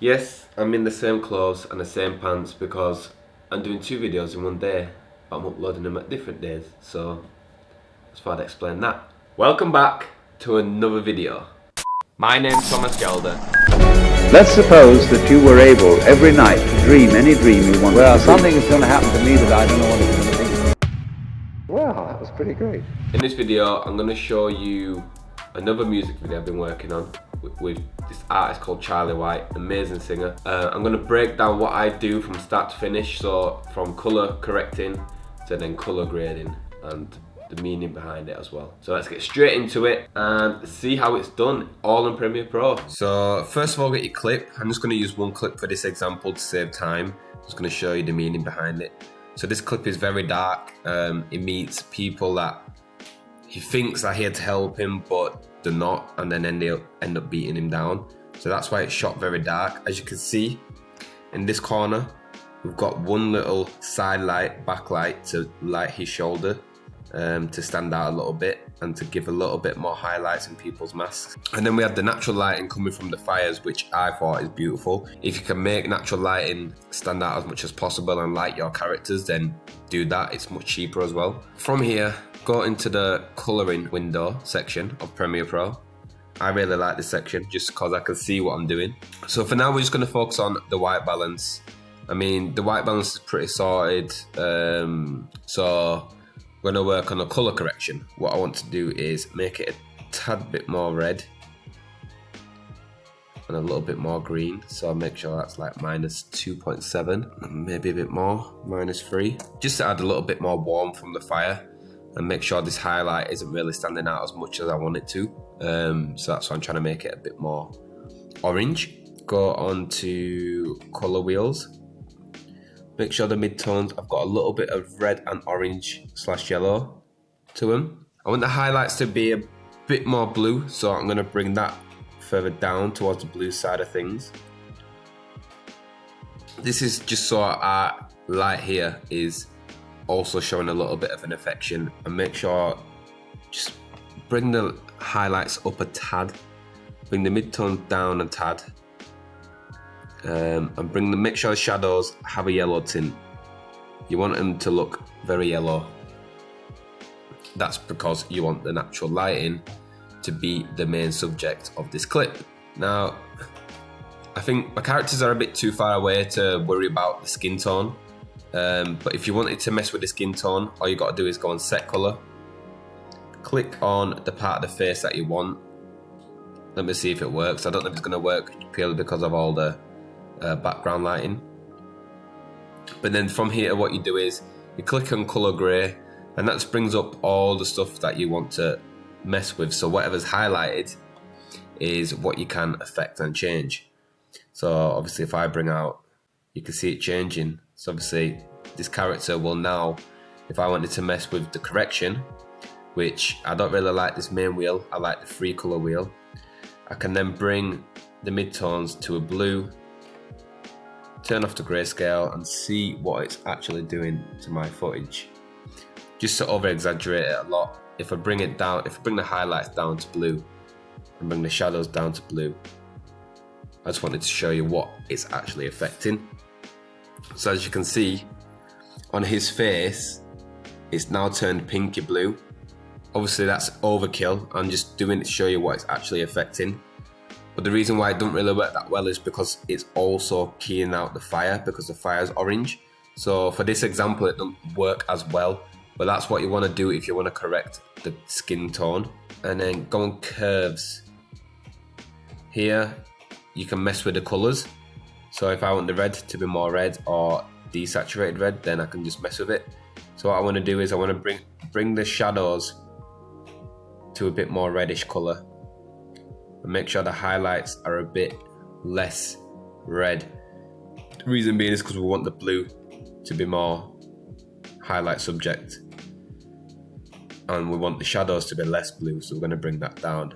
Yes, I'm in the same clothes and the same pants because I'm doing 2 videos in one day, but I'm uploading them at different days, so that's why I'd explain that. Welcome back to another video. My name's Thomas Gelder. Let's suppose that you were able every night to dream any dream you wanted Well, to something is going to happen to me that I don't know what it's going to be. Well, that was pretty great. In this video, I'm going to show you another music video I've been working on with this artist called Charlie White, amazing singer. I'm going to break down what I do from start to finish, so from colour correcting to then colour grading and the meaning behind it as well. So let's get straight into it and see how it's done, all in Premiere Pro. So first of all, get your clip. I'm just going to use one clip for this example to save time. I'm just going to show you the meaning behind it. So this clip is very dark. It meets people that he thinks are here to help him, but they're not, and then end up beating him down. So that's why it's shot very dark. As you can see, in this corner, we've got one little side light, backlight to light his shoulder, to stand out a little bit and to give a little bit more highlights in people's masks. And then we have the natural lighting coming from the fires, which I thought is beautiful. If you can make natural lighting stand out as much as possible and light your characters, then do that. It's much cheaper as well. From here, go into the colouring window section of Premiere Pro. I really like this section just because I can see what I'm doing. So for now, we're just going to focus on the white balance. I mean, the white balance is pretty sorted. So we're going to work on a colour correction. What I want to do is make it a tad bit more red and a little bit more green. So I'll make sure that's like -2.7 and maybe a bit more, -3. Just to add a little bit more warmth from the fire and make sure this highlight isn't really standing out as much as I want it to. So that's why I'm trying to make it a bit more orange. Go on to colour wheels. Make sure the mid-tones, I've got a little bit of red and orange / yellow to them. I want the highlights to be a bit more blue, so I'm going to bring that further down towards the blue side of things. This is just so our light here is also showing a little bit of an affection, and make sure just bring the highlights up a tad, bring the mid-tone down a tad, and make sure the shadows have a yellow tint. You want them to look very yellow. That's because you want the natural lighting to be the main subject of this clip. Now, I think my characters are a bit too far away to worry about the skin tone. But if you wanted to mess with the skin tone, all you got to do is go on set color, click on the part of the face that you want. Let me see if it works. I don't know if it's going to work purely because of all the background lighting. But then from here, what you do is you click on color gray, and that just brings up all the stuff that you want to mess with. So whatever's highlighted is what you can affect and change. So obviously if I bring out, you can see it changing. So obviously this character will now, if I wanted to mess with the correction, which I don't really like this main wheel, I like the 3-color wheel, I can then bring the midtones to a blue, turn off the grayscale and see what it's actually doing to my footage. Just to over exaggerate it a lot, if I bring it down, if I bring the highlights down to blue and bring the shadows down to blue, I just wanted to show you what it's actually affecting. So as you can see, on his face, it's now turned pinky blue. Obviously that's overkill. I'm just doing it to show you what it's actually affecting. But the reason why it doesn't really work that well is because it's also keying out the fire, because the fire's orange. So for this example, it doesn't work as well. But that's what you want to do if you want to correct the skin tone. And then go on curves. Here, you can mess with the colors. So if I want the red to be more red or desaturated red, then I can just mess with it. So what I want to do is I want to bring the shadows to a bit more reddish color and make sure the highlights are a bit less red. The reason being is because we want the blue to be more highlight subject and we want the shadows to be less blue, so we're going to bring that down.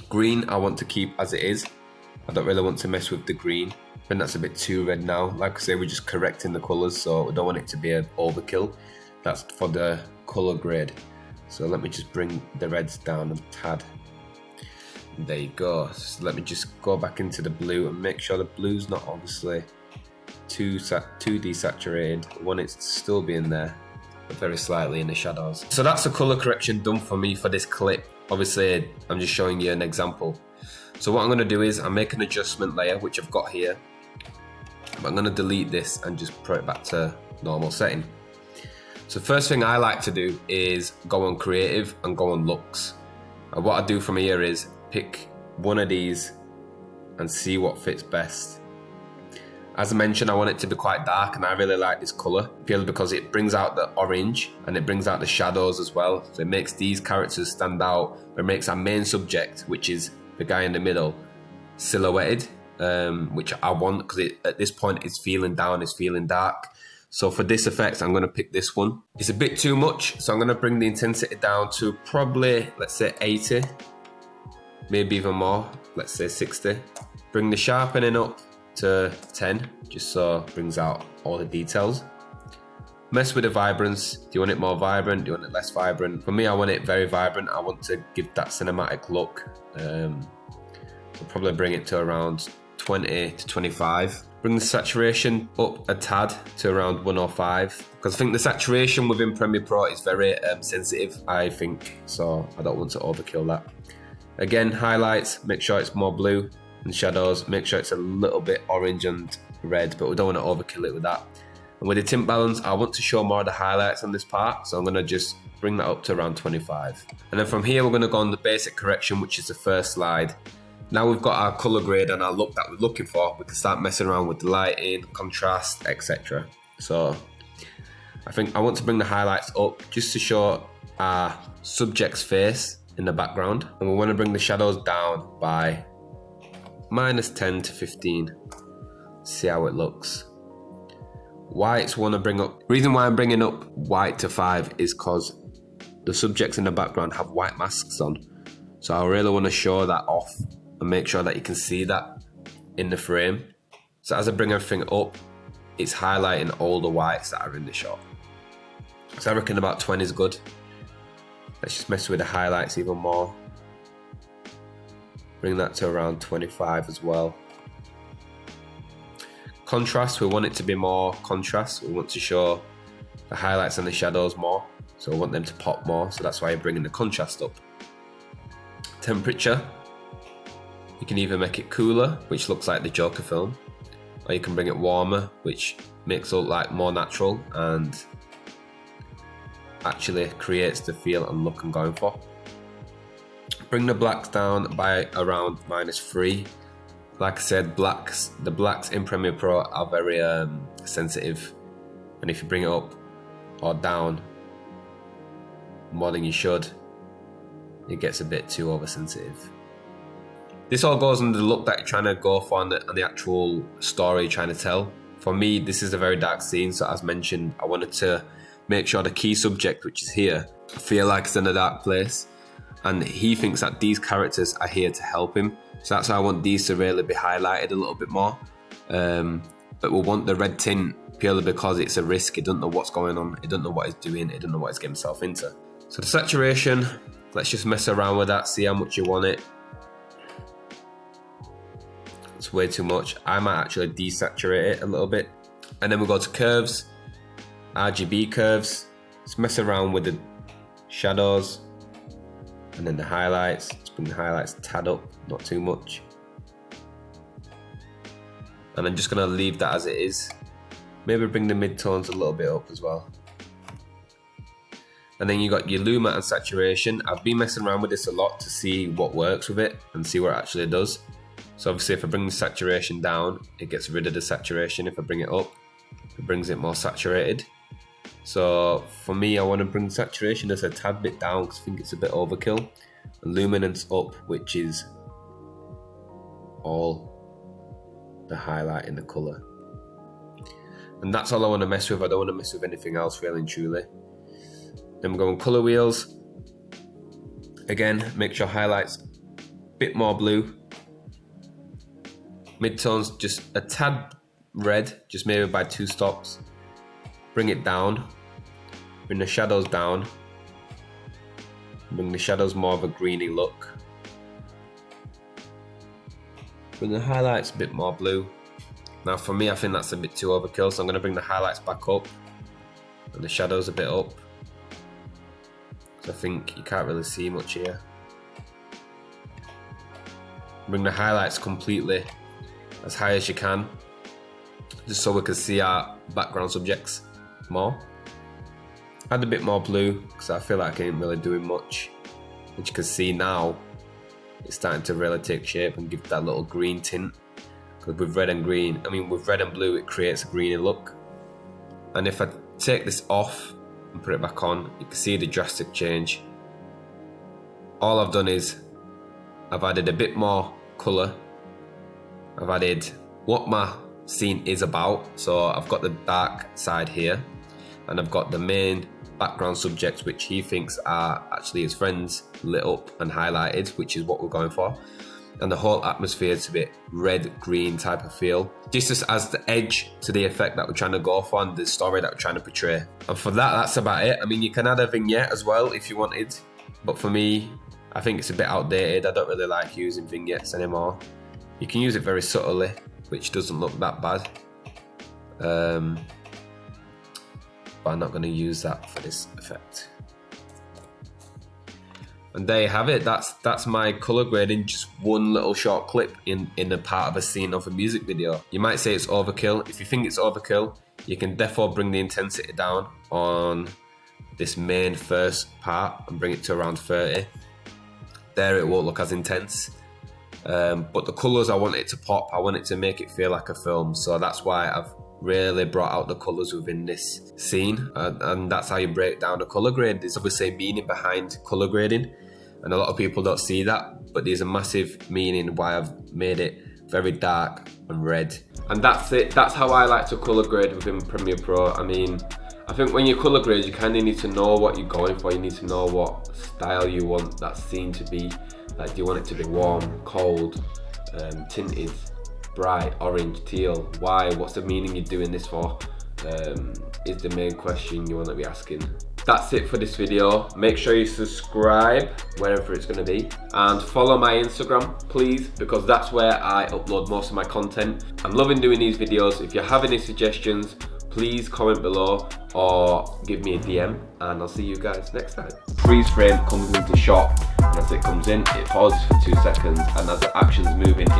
Green I want to keep as it is. I don't really want to mess with the green. I think that's a bit too red now. Like I say, we're just correcting the colours, so we don't want it to be an overkill. That's for the colour grade. So let me just bring the reds down a tad. There you go. So let me just go back into the blue and make sure the blue's not obviously too desaturated. I want it to still be in there, but very slightly in the shadows. So that's the color correction done for me for this clip. Obviously, I'm just showing you an example. So what I'm gonna do is I make an adjustment layer, which I've got here. But I'm gonna delete this and just put it back to normal setting. So first thing I like to do is go on creative and go on looks. And what I do from here is pick one of these and see what fits best. As I mentioned, I want it to be quite dark, and I really like this color purely because it brings out the orange and it brings out the shadows as well. So it makes these characters stand out, but it makes our main subject, which is the guy in the middle, silhouetted, which I want because at this point it's feeling down, it's feeling dark. So for this effect, I'm going to pick this one. It's a bit too much, so I'm going to bring the intensity down to probably, let's say 80, maybe even more, let's say 60. Bring the sharpening up to 10, just so it brings out all the details. Mess with the vibrance. Do you want it more vibrant? Do you want it less vibrant? For me, I want it very vibrant. I want to give that cinematic look. So probably bring it to around 20 to 25. Bring the saturation up a tad to around 105, because I think the saturation within Premiere Pro is very sensitive, I think, so I don't want to overkill that. Again, highlights, make sure it's more blue, and shadows, make sure it's a little bit orange and red, but we don't want to overkill it with that. And with the tint balance, I want to show more of the highlights on this part, so I'm going to just bring that up to around 25. And then from here, we're going to go on the basic correction, which is the first slide. Now we've got our color grade and our look that we're looking for, we can start messing around with the lighting, contrast, etc. So I think I want to bring the highlights up just to show our subject's face in the background. And we want to bring the shadows down by -10 to 15. See how it looks. Whites want to bring up, reason why I'm bringing up white to 5 is because the subjects in the background have white masks on. So I really want to show that off and make sure that you can see that in the frame. So as I bring everything up, it's highlighting all the whites that are in the shot. So I reckon about 20 is good. Let's just mess with the highlights even more. Bring that to around 25 as well. Contrast, we want it to be more contrast. We want to show the highlights and the shadows more. So we want them to pop more. So that's why you're bringing the contrast up. Temperature, you can either make it cooler, which looks like the Joker film, or you can bring it warmer, which makes it look like more natural and actually creates the feel and look I'm going for. Bring the blacks down by around -3. Like I said, the blacks in Premiere Pro are very sensitive, and if you bring it up or down more than you should, it gets a bit too oversensitive. This all goes under the look that you're trying to go for and the actual story you're trying to tell. For me, this is a very dark scene, so as mentioned, I wanted to make sure the key subject, which is here, feel like it's in a dark place, and he thinks that these characters are here to help him. So that's why I want these to really be highlighted a little bit more. But we want the red tint purely because it's a risk. He doesn't know what's going on. He doesn't know what he's doing. He doesn't know what he's getting himself into. So the saturation, let's just mess around with that, see how much you want it. It's way too much. I might actually desaturate it a little bit. And then we go to curves, RGB curves. Let's mess around with the shadows and then the highlights. Let's bring the highlights a tad up, not too much. And I'm just gonna leave that as it is. Maybe bring the mid-tones a little bit up as well. And then you got your luma and saturation. I've been messing around with this a lot to see what works with it and see what it actually does. So obviously if I bring the saturation down, it gets rid of the saturation. If I bring it up, it brings it more saturated. So for me, I want to bring saturation just a tad bit down because I think it's a bit overkill. And luminance up, which is all the highlight in the color. And that's all I want to mess with. I don't want to mess with anything else really and truly. Then we're going color wheels. Again, make sure highlights a bit more blue. Midtones just a tad red, just maybe by 2 stops. Bring it down. Bring the shadows down. Bring the shadows more of a greeny look. Bring the highlights a bit more blue. Now for me, I think that's a bit too overkill, so I'm going to bring the highlights back up and the shadows a bit up. So I think you can't really see much here. Bring the highlights completely as high as you can, just so we can see our background subjects more. Add a bit more blue because I feel like I ain't really doing much. As you can see now, it's starting to really take shape and give that little green tint. Because with red and green, with red and blue, it creates a greeny look. And if I take this off and put it back on, you can see the drastic change. All I've done is I've added a bit more colour. I've added what my scene is about. So I've got the dark side here, and I've got the main background subjects, which he thinks are actually his friends, lit up and highlighted, which is what we're going for. And the whole atmosphere is a bit red-green type of feel. This just adds the edge to the effect that we're trying to go for and the story that we're trying to portray. And for that, that's about it. You can add a vignette as well if you wanted, but for me, I think it's a bit outdated. I don't really like using vignettes anymore. You can use it very subtly, which doesn't look that bad. But I'm not going to use that for this effect. And there you have it. That's my color grading, just one little short clip in a part of a scene of a music video. You might say it's overkill. If you think it's overkill, you can therefore bring the intensity down on this main first part and bring it to around 30. There it won't look as intense. But the colors, I want it to pop. I want it to make it feel like a film. So that's why I've really brought out the colors within this scene, and that's how you break down the color grade. There's obviously meaning behind color grading, and a lot of people don't see that, but there's a massive meaning why I've made it very dark and red. And that's it. That's how I like to color grade within Premiere Pro. I think when you color grade, you kind of need to know what you're going for. You need to know what style you want that scene to be. Like, do you want it to be warm, cold, tinted, bright, orange, teal? Why? What's the meaning you're doing this for? Is the main question you want to be asking. That's it for this video. Make sure you subscribe wherever it's going to be, and follow my Instagram, please, because that's where I upload most of my content. I'm loving doing these videos. If you have any suggestions, please comment below or give me a DM, and I'll see you guys next time. Freeze frame comes into shot, and as it comes in, it pauses for 2 seconds, and as the action's moving,